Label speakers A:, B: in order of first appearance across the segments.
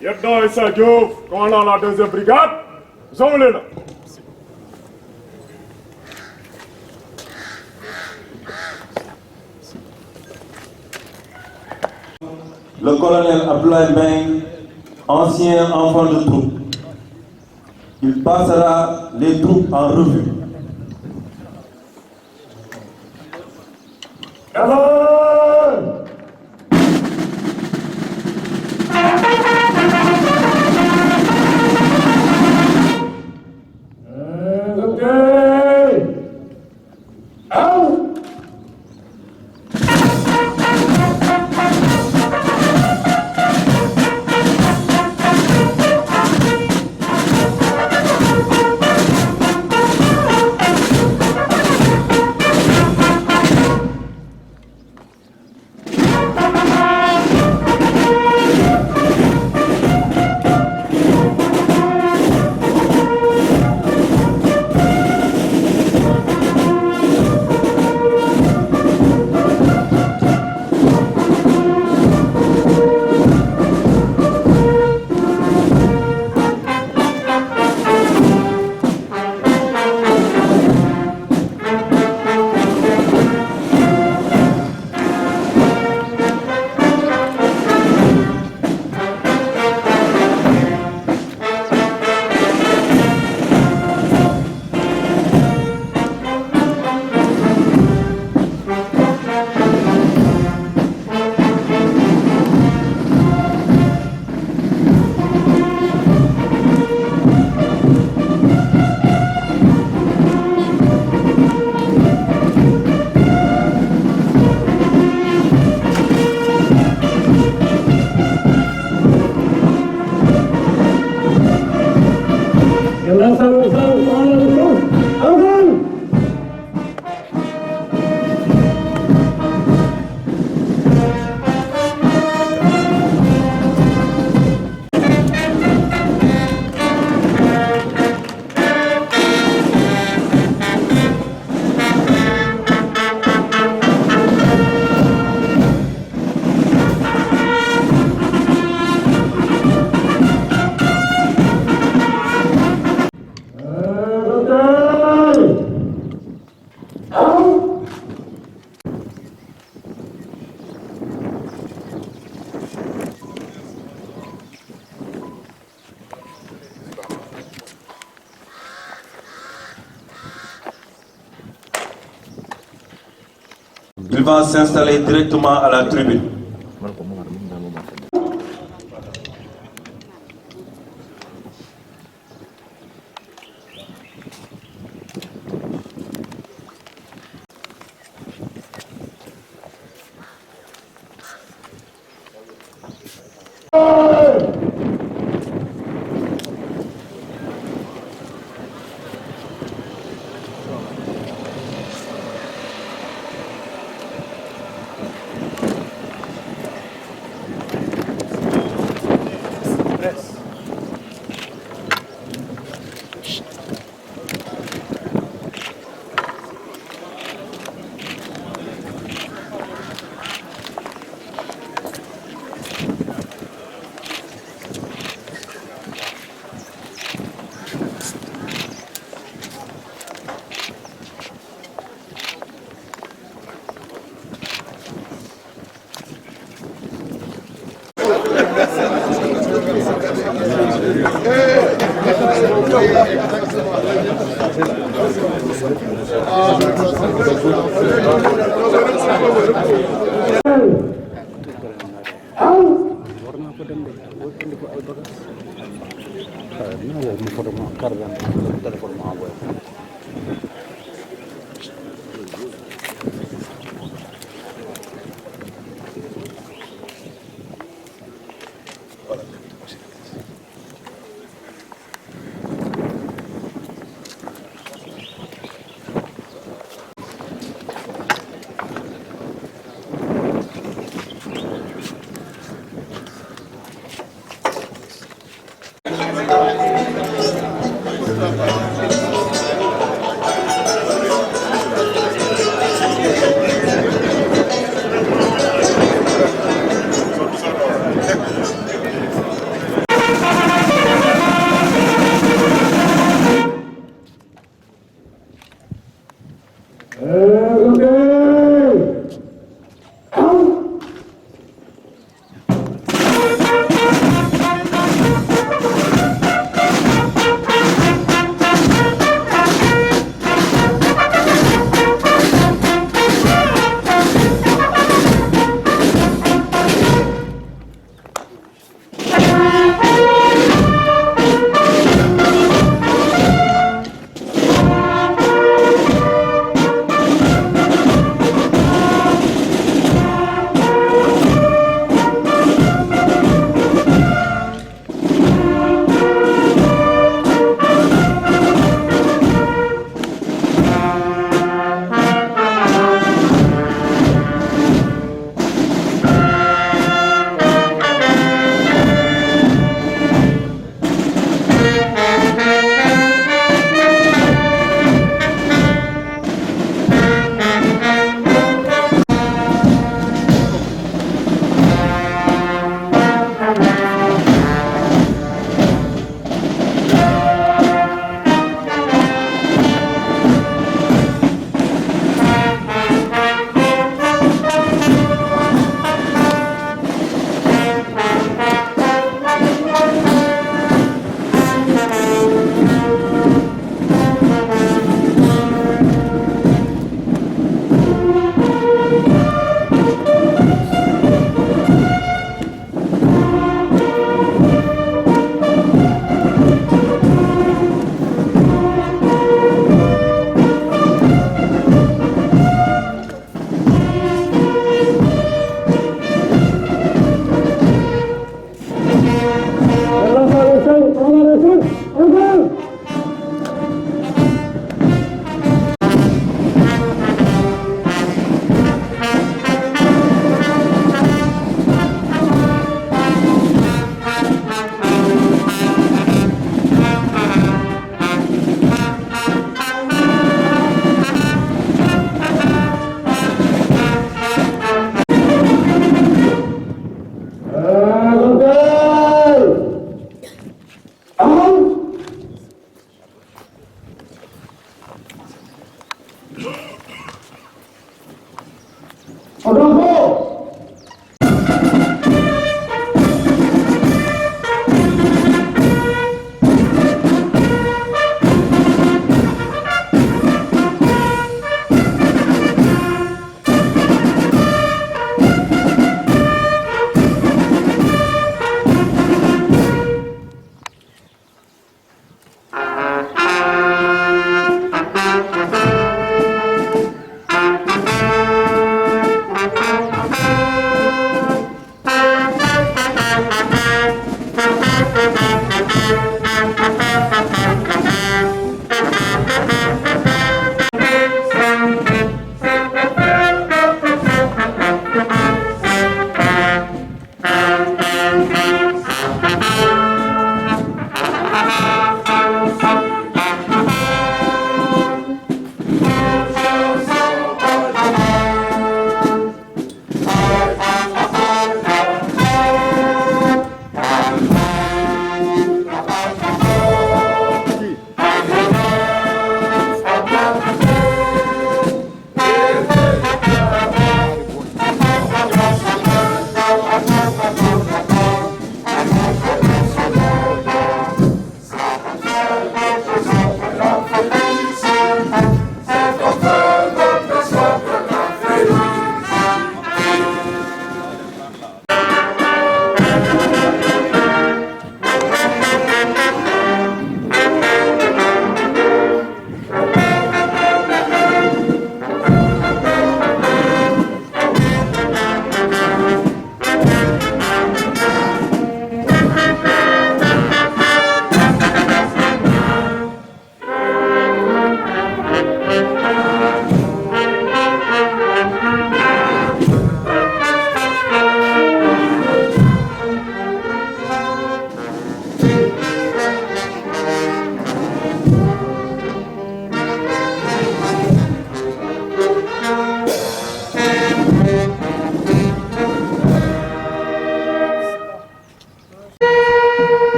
A: Lieutenant Issa Diouf, commandant la 2e brigade, sommes-les là.
B: Le colonel Abdoulaye Mbengue, ancien enfant de troupe. Il passera les troupes en revue. Il va s'installer directement à la tribune.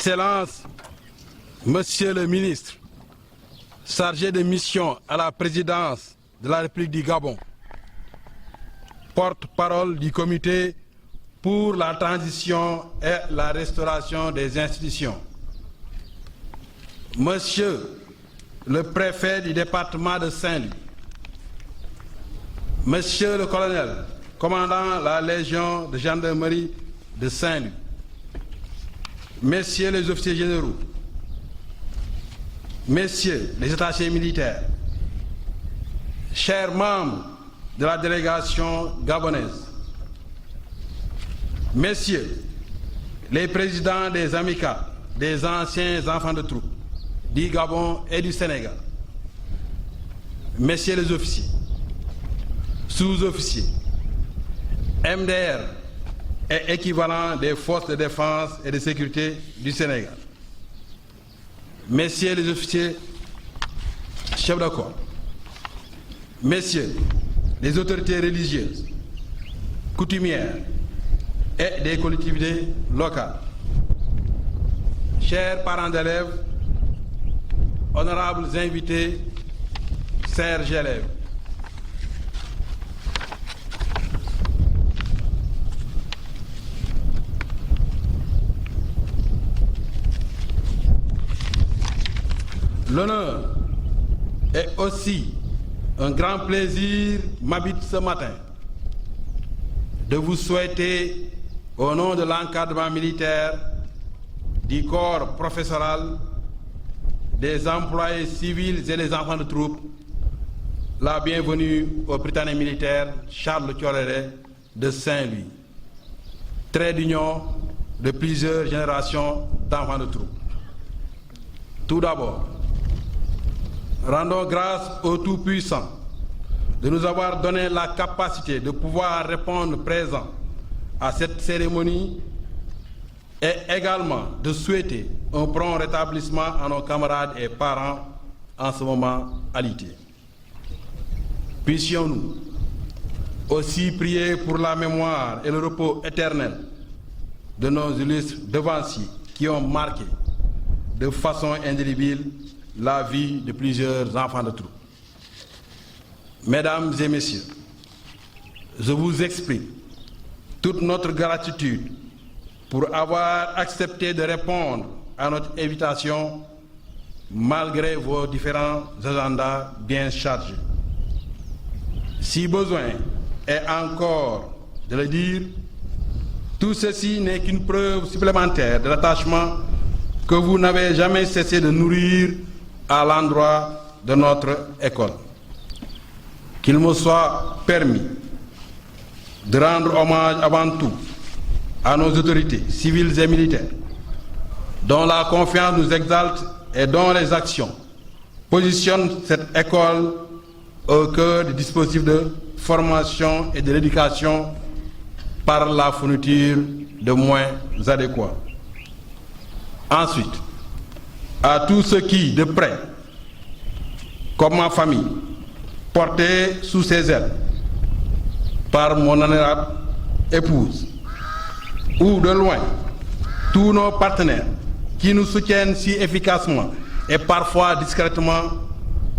C: Excellences, Monsieur le ministre, chargé de mission à la présidence de la République du Gabon, porte-parole du comité pour la transition et la restauration des institutions, Monsieur le préfet du département de Saint-Louis, Monsieur le colonel, commandant la Légion de gendarmerie de Saint-Louis, Messieurs les officiers généraux, Messieurs les attachés militaires, chers membres de la délégation gabonaise, Messieurs les présidents des amicales des anciens enfants de troupe du Gabon et du Sénégal, Messieurs les officiers, sous-officiers, MDR et équivalents des forces de défense et de sécurité du Sénégal, Messieurs les officiers chefs de corps, Messieurs les autorités religieuses, coutumières et des collectivités locales, chers parents d'élèves, honorables invités, chers élèves, l'honneur et aussi un grand plaisir m'habite ce matin de vous souhaiter, au nom de l'encadrement militaire, du corps professoral, des employés civils et des enfants de troupe, la bienvenue au Britannique militaire Charles Thioréré de Saint-Louis, trait d'union de plusieurs générations d'enfants de troupe. Tout d'abord, rendons grâce au Tout-Puissant de nous avoir donné la capacité de pouvoir répondre présent à cette cérémonie et également de souhaiter un prompt rétablissement à nos camarades et parents en ce moment alité. Puissions-nous aussi prier pour la mémoire et le repos éternel de nos illustres devanciers qui ont marqué de façon indélébile la vie de plusieurs enfants de troupe. Mesdames et messieurs, je vous exprime toute notre gratitude pour avoir accepté de répondre à notre invitation malgré vos différents agendas bien chargés. Si besoin est encore de le dire, tout ceci n'est qu'une preuve supplémentaire de l'attachement que vous n'avez jamais cessé de nourrir à l'endroit de notre école. Qu'il me soit permis de rendre hommage avant tout à nos autorités civiles et militaires, dont la confiance nous exalte et dont les actions positionnent cette école au cœur des dispositifs de formation et de l'éducation par la fourniture de moyens adéquats. Ensuite, à tous ceux qui, de près, comme ma famille, portés sous ses ailes par mon honorable épouse, ou de loin, tous nos partenaires qui nous soutiennent si efficacement et parfois discrètement,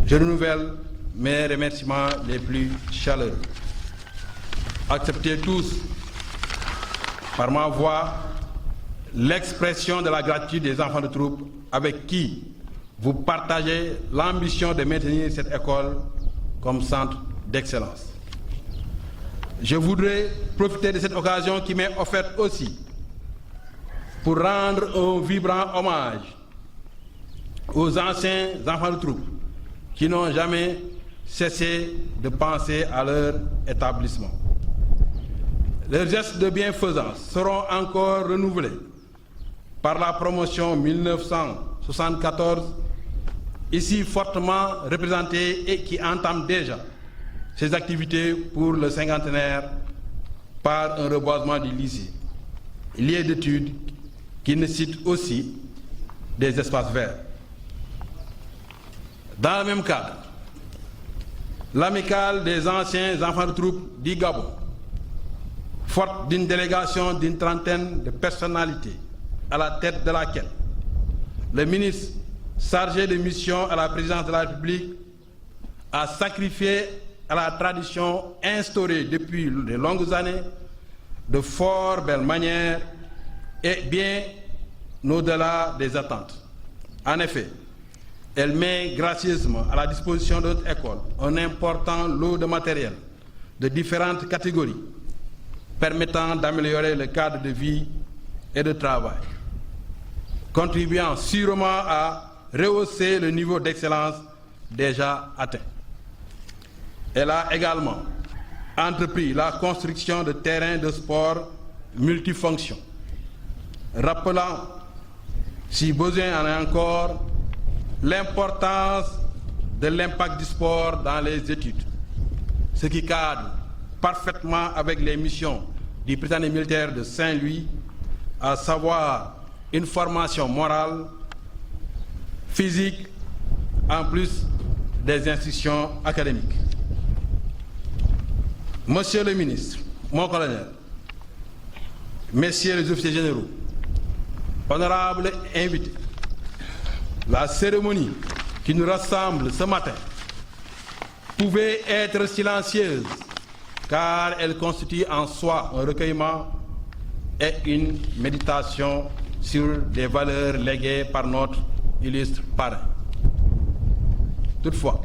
C: je renouvelle mes remerciements les plus chaleureux. Acceptez tous, par ma voix, l'expression de la gratitude des enfants de troupe avec qui vous partagez l'ambition de maintenir cette école comme centre d'excellence. Je voudrais profiter de cette occasion qui m'est offerte aussi pour rendre un vibrant hommage aux anciens enfants de troupe qui n'ont jamais cessé de penser à leur établissement. Leurs gestes de bienfaisance seront encore renouvelés par la promotion 1974, ici fortement représentée et qui entame déjà ses activités pour le cinquantenaire par un reboisement du lycée, lieu d'études qui nécessite aussi des espaces verts. Dans le même cadre, l'amicale des anciens enfants de troupe du Gabon, forte d'une délégation d'une trentaine de personnalités, à la tête de laquelle le ministre chargé de mission à la présidence de la République a sacrifié à la tradition instaurée depuis de longues années de fort belle manière et bien au-delà des attentes. En effet, elle met gracieusement à la disposition de notre école un important lot de matériel de différentes catégories permettant d'améliorer le cadre de vie et de travail, contribuant sûrement à rehausser le niveau d'excellence déjà atteint. Elle a également entrepris la construction de terrains de sport multifonctions, rappelant, si besoin en est encore, l'importance de l'impact du sport dans les études, ce qui cadre parfaitement avec les missions du Britannique militaire de Saint-Louis, à savoir une formation morale, physique, en plus des institutions académiques. Monsieur le ministre, mon colonel, messieurs les officiers généraux, honorables invités, la cérémonie qui nous rassemble ce matin pouvait être silencieuse car elle constitue en soi un recueillement et une méditation sur des valeurs léguées par notre illustre parrain. Toutefois,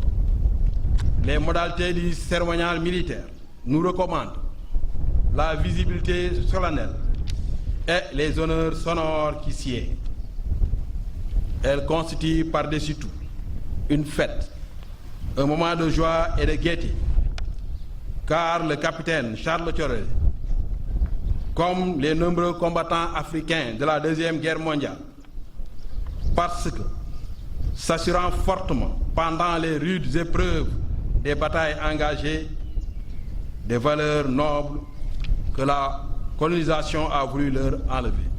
C: les modalités du cérémonial militaire nous recommandent la visibilité solennelle et les honneurs sonores qui s'y est. Elle constitue par-dessus tout une fête, un moment de joie et de gaieté, car le capitaine Charles Thioréré, comme les nombreux combattants africains de la Deuxième Guerre mondiale, parce que, s'assurant fortement pendant les rudes épreuves des batailles engagées, des valeurs nobles que la colonisation a voulu leur enlever,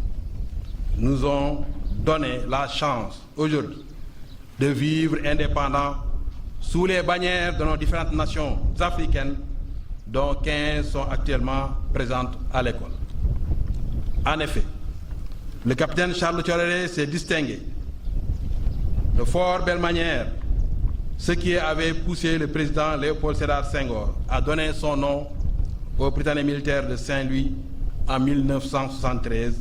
C: nous ont donné la chance aujourd'hui de vivre indépendants sous les bannières de nos différentes nations africaines, dont 15 sont actuellement présentes à l'école. En effet, le capitaine Charles Thioréré s'est distingué de fort belle manière, ce qui avait poussé le président Léopold Sédar Senghor à donner son nom au Britannique militaire de Saint-Louis en 1973,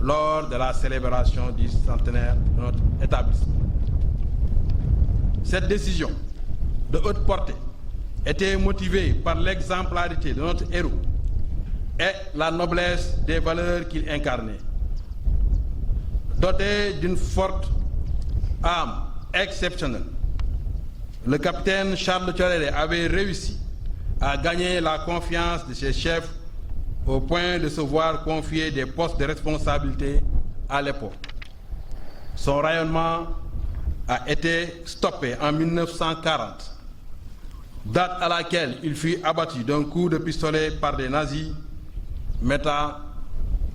C: lors de la célébration du centenaire de notre établissement. Cette décision de haute portée était motivée par l'exemplarité de notre héros et la noblesse des valeurs qu'il incarnait. Doté d'une forte âme exceptionnelle, le capitaine Charles Thioréré avait réussi à gagner la confiance de ses chefs au point de se voir confier des postes de responsabilité à l'époque. Son rayonnement a été stoppé en 1940, date à laquelle il fut abattu d'un coup de pistolet par des nazis, mettant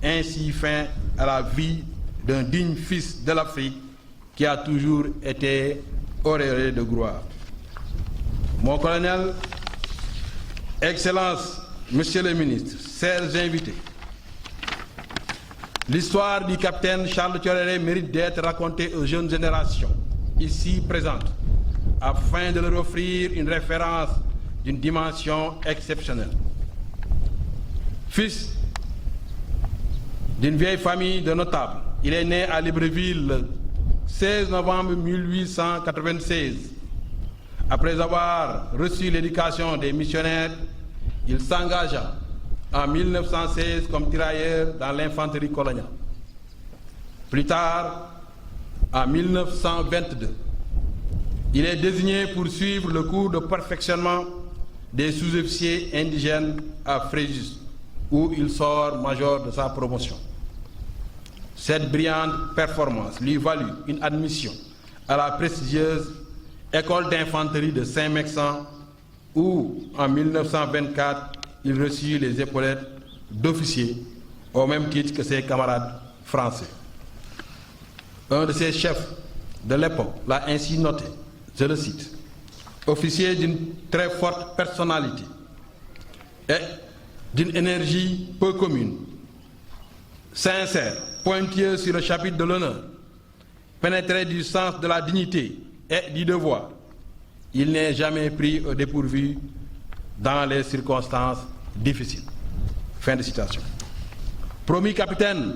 C: ainsi fin à la vie d'un digne fils de l'Afrique qui a toujours été auréolé de gloire. Mon colonel, Excellences, Monsieur le ministre, chers invités, l'histoire du capitaine Charles Thioréré mérite d'être racontée aux jeunes générations ici présentes afin de leur offrir une référence d'une dimension exceptionnelle. Fils d'une vieille famille de notables, il est né à Libreville le 16 novembre 1896. Après avoir reçu l'éducation des missionnaires, il s'engagea en 1916 comme tirailleur dans l'infanterie coloniale. Plus tard, en 1922, il est désigné pour suivre le cours de perfectionnement des sous-officiers indigènes à Fréjus, où il sort major de sa promotion. Cette brillante performance lui valut une admission à la prestigieuse École d'infanterie de Saint-Mexan, où, en 1924, il reçut les épaulettes d'officier au même titre que ses camarades français. Un de ses chefs de l'époque l'a ainsi noté, je le cite, officier d'une très forte personnalité et d'une énergie peu commune, sincère, pointilleux sur le chapitre de l'honneur pénétré du sens de la dignité et du devoir, il n'est jamais pris au dépourvu dans les circonstances difficiles. Fin de citation. Promu capitaine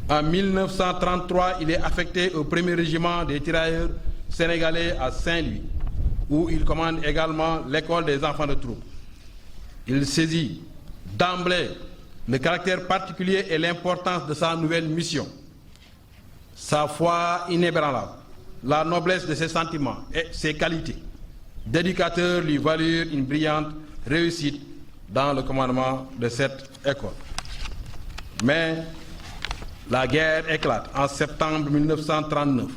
C: en 1933, il est affecté au 1er régiment des tirailleurs sénégalais à Saint-Louis, où il commande également l'école des enfants de troupe. Il saisit d'emblée le caractère particulier et l'importance de sa nouvelle mission. Sa foi inébranlable, la noblesse de ses sentiments et ses qualités d'éducateur lui valurent une brillante réussite dans le commandement de cette école. Mais la guerre éclate en septembre 1939.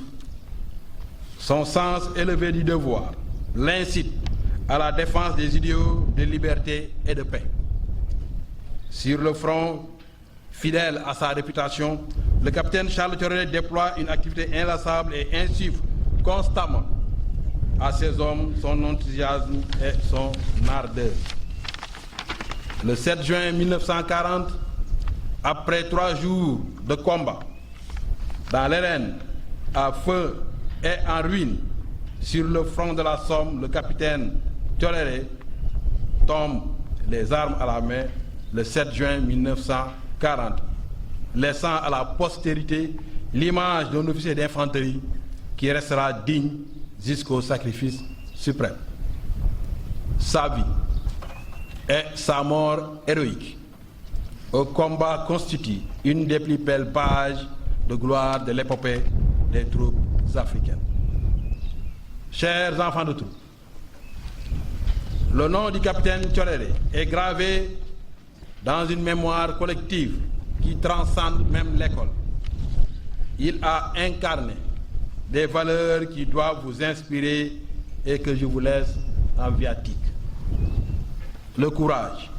C: Son sens élevé du devoir l'incite à la défense des idéaux de liberté et de paix. Sur le front, fidèle à sa réputation, le capitaine Charles Thioréré déploie une activité inlassable et insuffle constamment à ses hommes son enthousiasme et son ardeur. Le 7 juin 1940, après 3 jours de combat, dans l'arène, à feu et en ruine, sur le front de la Somme, le capitaine Thioréré tombe les armes à la main le 7 juin 1940, laissant à la postérité l'image d'un officier d'infanterie qui restera digne jusqu'au sacrifice suprême. Sa vie et sa mort héroïque au combat constituent une des plus belles pages de gloire de l'épopée des troupes africaines. Chers enfants de troupes, le nom du capitaine Thioréré est gravé dans une mémoire collective qui transcende même l'école. Il a incarné des valeurs qui doivent vous inspirer et que je vous laisse en viatique. Le courage,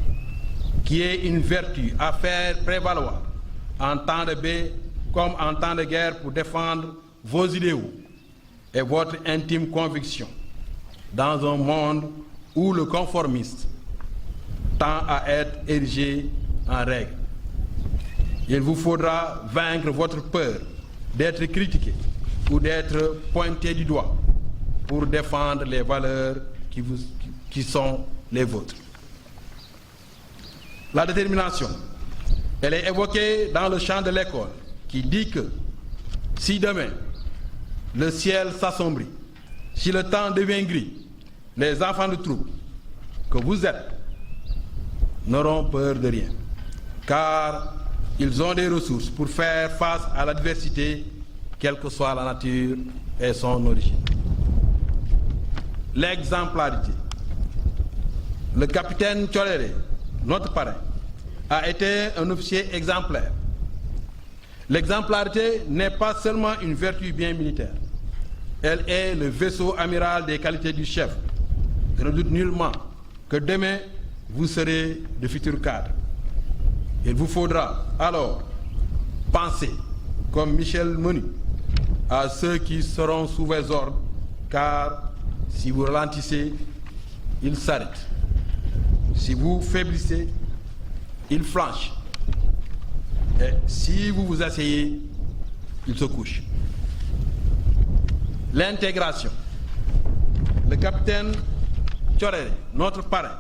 C: qui est une vertu à faire prévaloir en temps de paix comme en temps de guerre pour défendre vos idéaux et votre intime conviction dans un monde où le conformiste tend à être érigé en règle. Il vous faudra vaincre votre peur d'être critiqué ou d'être pointé du doigt pour défendre les valeurs qui sont les vôtres. La détermination, elle est évoquée dans le chant de l'école qui dit que si demain le ciel s'assombrit, si le temps devient gris, les enfants de troupe que vous êtes n'auront peur de rien, car ils ont des ressources pour faire face à l'adversité, quelle que soit la nature et son origine. L'exemplarité. Le capitaine Thioréré, notre parrain, a été un officier exemplaire. L'exemplarité n'est pas seulement une vertu bien militaire. Elle est le vaisseau amiral des qualités du chef. Je ne doute nullement que demain, vous serez de futurs cadres. Il vous faudra alors penser, comme Michel Menu, à ceux qui seront sous vos ordres, car si vous ralentissez, ils s'arrêtent. Si vous faiblissez, ils flanchent. Et si vous vous asseyez, ils se couchent. L'intégration. Le capitaine Thioréré, notre parrain,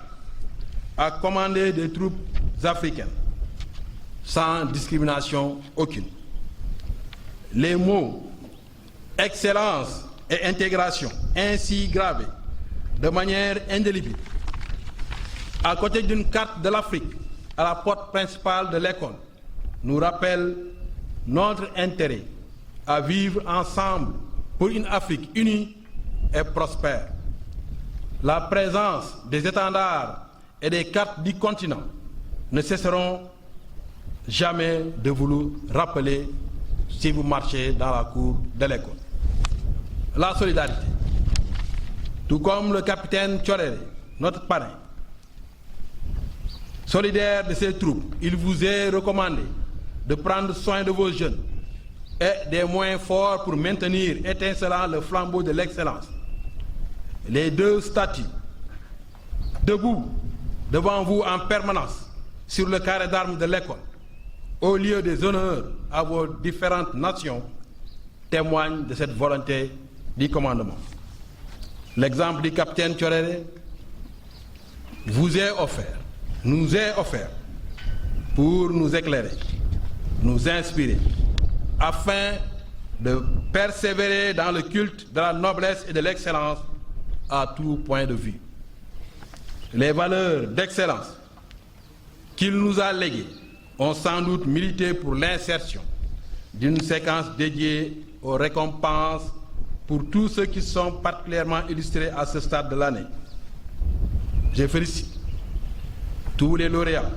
C: a commandé des troupes africaines sans discrimination aucune. Les mots excellence et intégration ainsi gravés de manière indélébile à côté d'une carte de l'Afrique à la porte principale de l'école nous rappellent notre intérêt à vivre ensemble pour une Afrique unie et prospère. La présence des étendards et des cartes du continent ne cesseront jamais de vous le rappeler si vous marchez dans la cour de l'école. La solidarité. Tout comme le capitaine Thioréré, notre parrain, solidaire de ses troupes, il vous est recommandé de prendre soin de vos jeunes et des moyens forts pour maintenir étincelant le flambeau de l'excellence. Les deux statues, debout devant vous en permanence sur le carré d'armes de l'école, au lieu des honneurs à vos différentes nations, témoigne de cette volonté du commandement. L'exemple du capitaine Tchoréré nous est offert pour nous éclairer, nous inspirer, afin de persévérer dans le culte de la noblesse et de l'excellence à tout point de vue. Les valeurs d'excellence qu'il nous a léguées ont sans doute milité pour l'insertion d'une séquence dédiée aux récompenses pour tous ceux qui sont particulièrement illustrés à ce stade de l'année. Je félicite tous les lauréats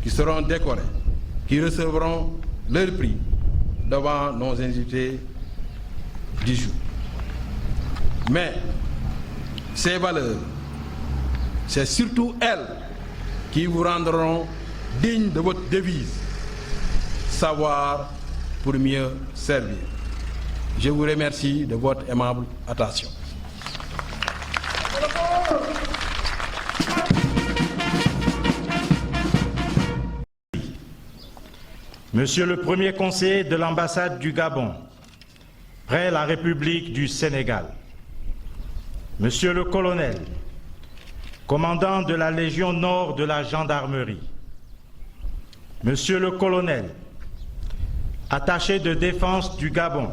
C: qui seront décorés, qui recevront leur prix devant nos invités du jour. Mais ces valeurs, c'est surtout elles qui vous rendront dignes de votre devise, savoir pour mieux servir. Je vous remercie de votre aimable attention.
D: Monsieur le Premier conseiller de l'ambassade du Gabon, près la République du Sénégal, Monsieur le colonel, commandant de la Légion Nord de la Gendarmerie, Monsieur le colonel, attaché de défense du Gabon,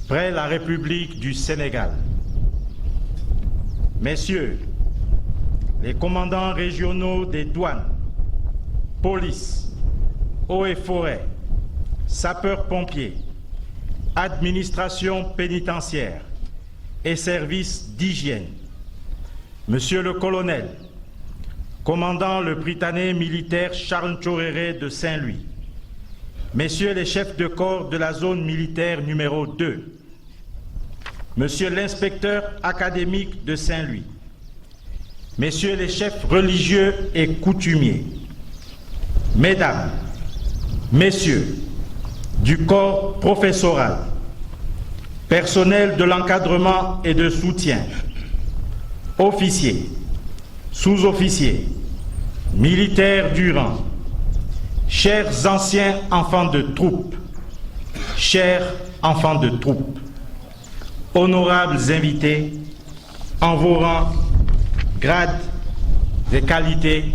D: près la République du Sénégal, Messieurs les commandants régionaux des douanes, police, eaux et forêts, sapeurs-pompiers, administration pénitentiaire et services d'hygiène, Monsieur le colonel, commandant le Prytanée militaire Charles Tchoréré de Saint-Louis, Messieurs les chefs de corps de la zone militaire numéro 2, Monsieur l'inspecteur académique de Saint-Louis, Messieurs les chefs religieux et coutumiers, Mesdames, Messieurs du corps professoral, personnel de l'encadrement et de soutien, officiers, sous-officiers, militaires du rang, chers anciens enfants de troupe, chers enfants de troupe, honorables invités, en vos rangs, grades et qualités,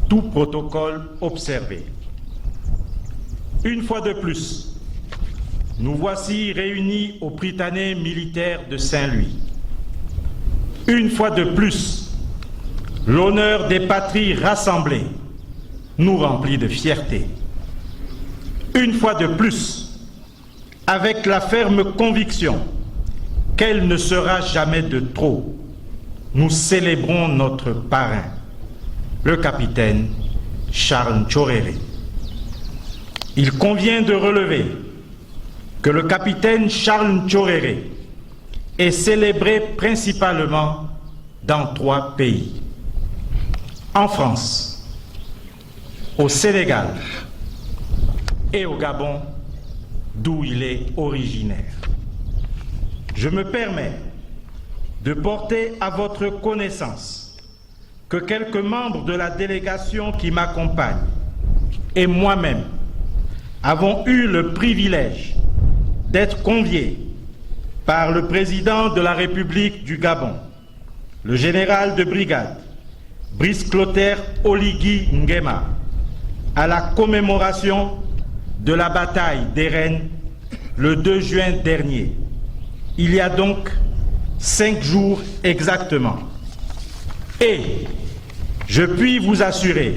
D: tout protocole observé. Une fois de plus, nous voici réunis au Prytanée militaire de Saint-Louis. Une fois de plus, l'honneur des patries rassemblées nous remplit de fierté. Une fois de plus, avec la ferme conviction qu'elle ne sera jamais de trop, nous célébrons notre parrain, le capitaine Charles Tchoréré. Il convient de relever que le capitaine Charles Tchoréré est célébré principalement dans 3 pays. En France, au Sénégal et au Gabon, d'où il est originaire. Je me permets de porter à votre connaissance que quelques membres de la délégation qui m'accompagnent et moi-même avons eu le privilège d'être conviés par le président de la République du Gabon, le général de brigade Brice Clotaire Oligui Nguema, à la commémoration de la bataille d'Héren le 2 juin dernier. Il y a donc 5 jours exactement. Et je puis vous assurer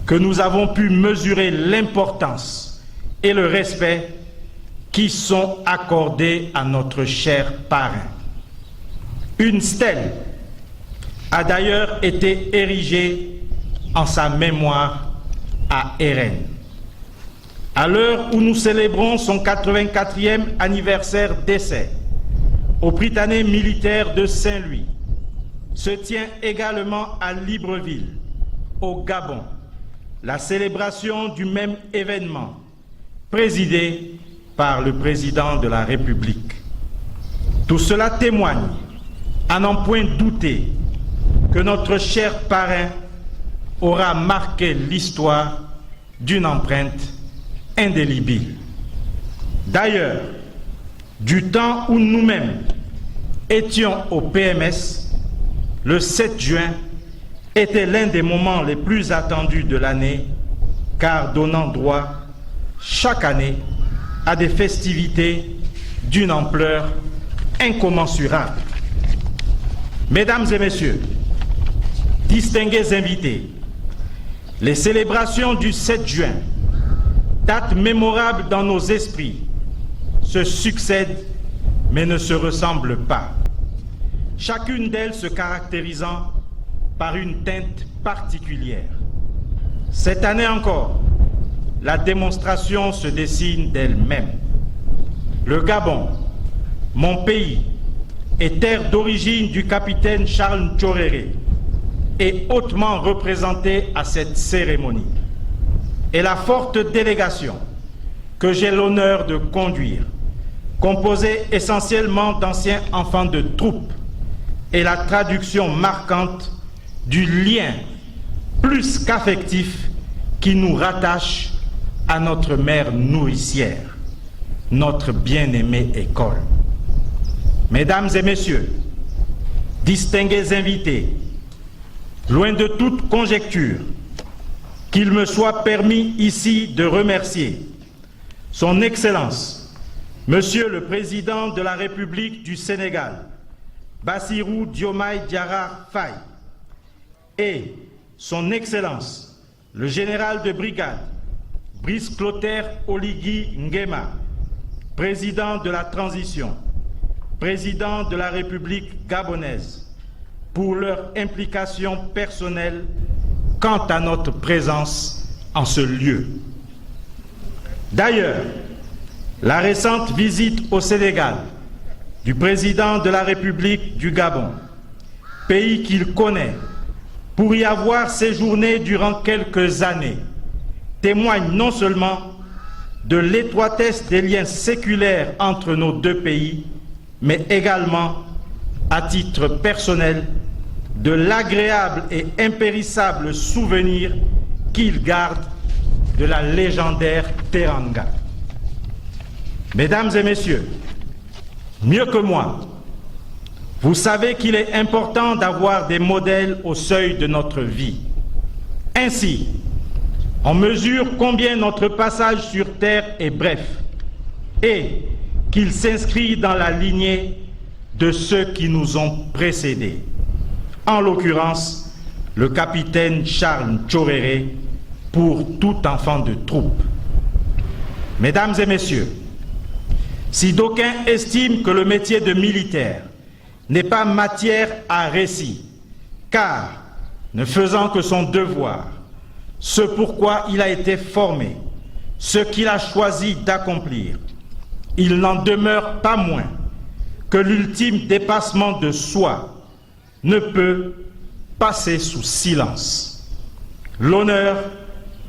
D: que nous avons pu mesurer l'importance et le respect qui sont accordés à notre cher parrain. Une stèle a d'ailleurs été érigée en sa mémoire à Héren. À l'heure où nous célébrons son 84e anniversaire d'essai au Prytanée militaire de Saint-Louis, se tient également à Libreville, au Gabon, la célébration du même événement, présidée par le président de la République. Tout cela témoigne, à n'en point douter, que notre cher parrain aura marqué l'histoire d'une empreinte indélébile. D'ailleurs, du temps où nous-mêmes étions au PMS, le 7 juin était l'un des moments les plus attendus de l'année, car donnant droit chaque année à des festivités d'une ampleur incommensurable. Mesdames et messieurs, distingués invités, les célébrations du 7 juin, date mémorable dans nos esprits, se succèdent mais ne se ressemblent pas. Chacune d'elles se caractérisant par une teinte particulière. Cette année encore, la démonstration se dessine d'elle-même. Le Gabon, mon pays, et terre d'origine du capitaine Charles Ntchoréré, est hautement représenté à cette cérémonie. Et la forte délégation que j'ai l'honneur de conduire, composée essentiellement d'anciens enfants de troupe, est la traduction marquante du lien plus qu'affectif qui nous rattache à notre mère nourricière, notre bien-aimée école. Mesdames et messieurs, distingués invités, loin de toute conjecture, qu'il me soit permis ici de remercier Son Excellence, Monsieur le Président de la République du Sénégal, Bassirou Diomaye Diakhar Faye, et Son Excellence, le Général de Brigade, Brice Clotaire Oligui Nguema, Président de la Transition, Président de la République gabonaise, pour leur implication personnelle quant à notre présence en ce lieu. D'ailleurs, la récente visite au Sénégal du président de la République du Gabon, pays qu'il connaît, pour y avoir séjourné durant quelques années, témoigne non seulement de l'étroitesse des liens séculaires entre nos deux pays, mais également, à titre personnel, de l'agréable et impérissable souvenir qu'il garde de la légendaire Teranga. Mesdames et messieurs, mieux que moi, vous savez qu'il est important d'avoir des modèles au seuil de notre vie. Ainsi, on mesure combien notre passage sur Terre est bref et qu'il s'inscrit dans la lignée de ceux qui nous ont précédés. En l'occurrence, le capitaine Charles Ntchoréré, pour tout enfant de troupe. Mesdames et messieurs, si d'aucuns estiment que le métier de militaire n'est pas matière à récit, car, ne faisant que son devoir, ce pourquoi il a été formé, ce qu'il a choisi d'accomplir, il n'en demeure pas moins que l'ultime dépassement de soi ne peut passer sous silence. L'honneur,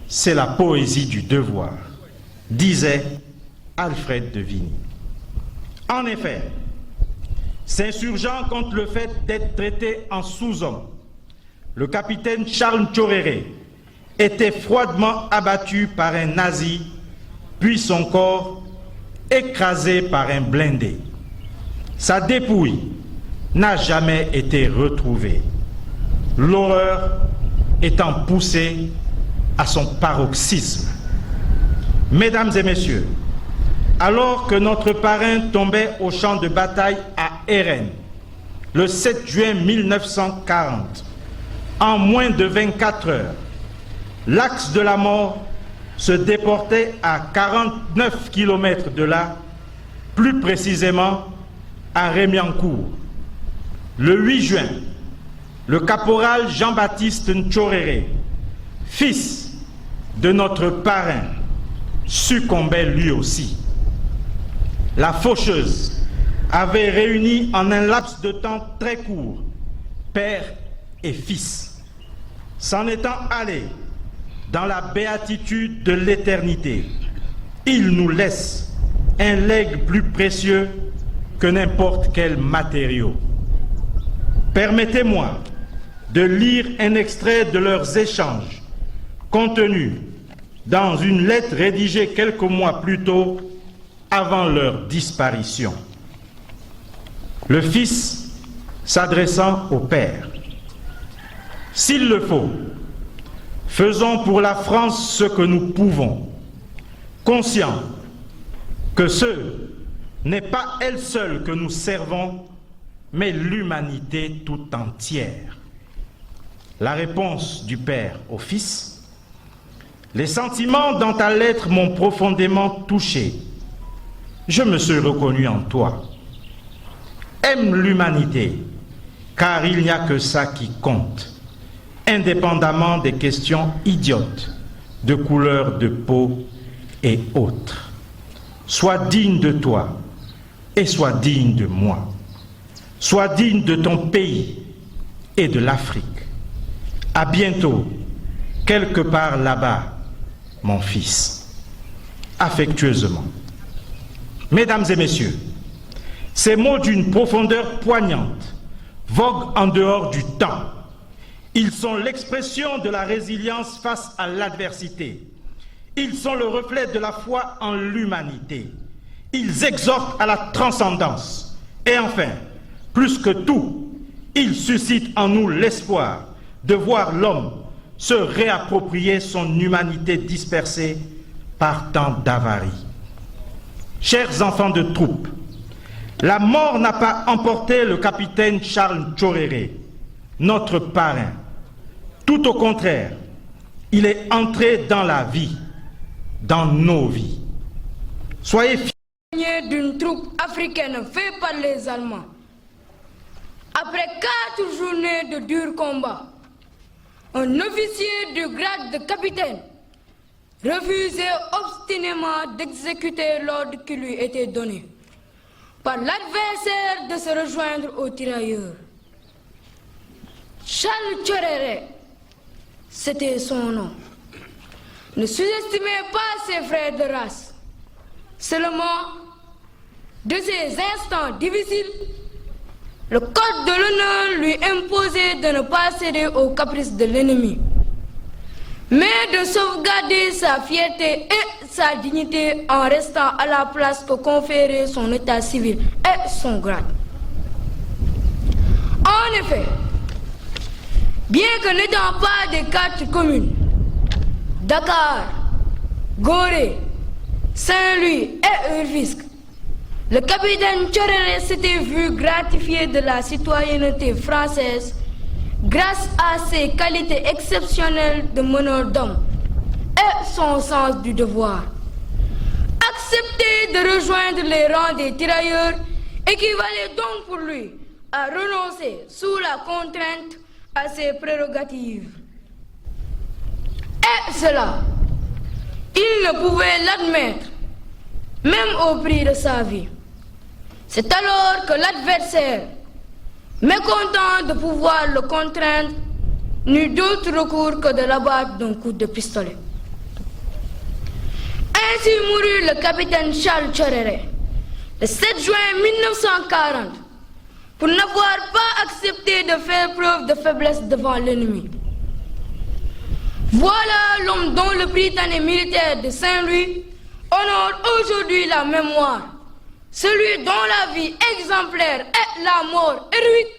D: c'est la poésie du devoir, disait Alfred de Vigny. En effet, s'insurgeant contre le fait d'être traité en sous-homme, le capitaine Charles Ntchoréré était froidement abattu par un nazi, puis son corps écrasé par un blindé. Sa dépouille n'a jamais été retrouvée, l'horreur étant poussée à son paroxysme. Mesdames et messieurs, alors que notre parrain tombait au champ de bataille à Héren, le 7 juin 1940, en moins de 24 heures, l'axe de la mort se déportait à 49 km de là, plus précisément à Rémiancourt. Le 8 juin, le caporal Jean-Baptiste Ntchoréré, fils de notre parrain, succombait lui aussi. La faucheuse avait réuni en un laps de temps très court père et fils. S'en étant allé dans la béatitude de l'éternité, il nous laisse un legs plus précieux que n'importe quel matériau. Permettez-moi de lire un extrait de leurs échanges contenus dans une lettre rédigée quelques mois plus tôt avant leur disparition. Le Fils s'adressant au Père. S'il le faut, faisons pour la France ce que nous pouvons, conscients que ce n'est pas elle seule que nous servons, mais l'humanité tout entière. La réponse du Père au Fils. Les sentiments dans ta lettre m'ont profondément touché. Je me suis reconnu en toi. Aime l'humanité, car il n'y a que ça qui compte, indépendamment des questions idiotes de couleur de peau et autres. Sois digne de toi et sois digne de moi. Sois digne de ton pays et de l'Afrique. À bientôt, quelque part là-bas, mon fils. Affectueusement. Mesdames et messieurs, ces mots d'une profondeur poignante voguent en dehors du temps. Ils sont l'expression de la résilience face à l'adversité. Ils sont le reflet de la foi en l'humanité. Ils exhortent à la transcendance. Et enfin, plus que tout, ils suscitent en nous l'espoir de voir l'homme se réapproprier son humanité dispersée par tant d'avaries. Chers enfants de troupe, la mort n'a pas emporté le capitaine Charles Tchoréré, notre parrain. Tout au contraire, il est entré dans la vie, dans nos vies. Soyez fiers
E: d'une troupe africaine faite par les Allemands. Après 4 journées de durs combats, un officier du grade de capitaine refusait obstinément d'exécuter l'ordre qui lui était donné par l'adversaire de se rejoindre aux tirailleurs. Charles Tchoréré, c'était son nom. Ne sous-estimez pas ses frères de race. Seulement, de ces instants difficiles, le code de l'honneur lui imposait de ne pas céder aux caprices de l'ennemi, mais de sauvegarder sa fierté et sa dignité en restant à la place que conférait son état civil et son grade. En effet, bien que n'étant pas des cartes communes, Dakar, Gorée, Saint-Louis et Rufisque, le capitaine Tchoréré s'était vu gratifié de la citoyenneté française grâce à ses qualités exceptionnelles de meneur d'homme et son sens du devoir. Accepter de rejoindre les rangs des tirailleurs équivalait donc pour lui à renoncer sous la contrainte à ses prérogatives. Et cela, il ne pouvait l'admettre, même au prix de sa vie. C'est alors que l'adversaire, mécontent de pouvoir le contraindre, n'eut d'autre recours que de l'abattre d'un coup de pistolet. Ainsi mourut le capitaine Charles Tchoréré, le 7 juin 1940, pour n'avoir pas accepté de faire preuve de faiblesse devant l'ennemi. Voilà l'homme dont le Britannique militaire de Saint-Louis honore aujourd'hui la mémoire, celui dont la vie exemplaire et la mort héroïque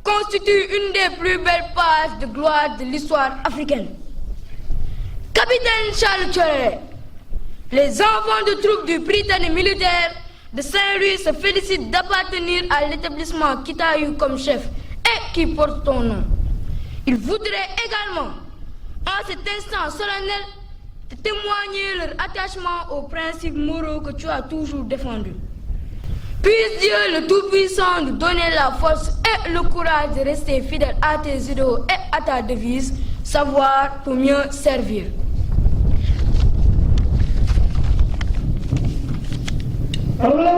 E: constituent une des plus belles pages de gloire de l'histoire africaine. Capitaine Charles Tchoréré, les enfants de troupes du Britannique militaire de Saint-Louis se félicitent d'appartenir à l'établissement qui t'a eu comme chef et qui porte ton nom. Ils voudraient également, en cet instant solennel, te témoigner leur attachement aux principes moraux que tu as toujours défendus. Puisse Dieu le Tout-Puissant nous donner la force et le courage de rester fidèle à tes idéaux et à ta devise, savoir pour mieux servir.
F: Allah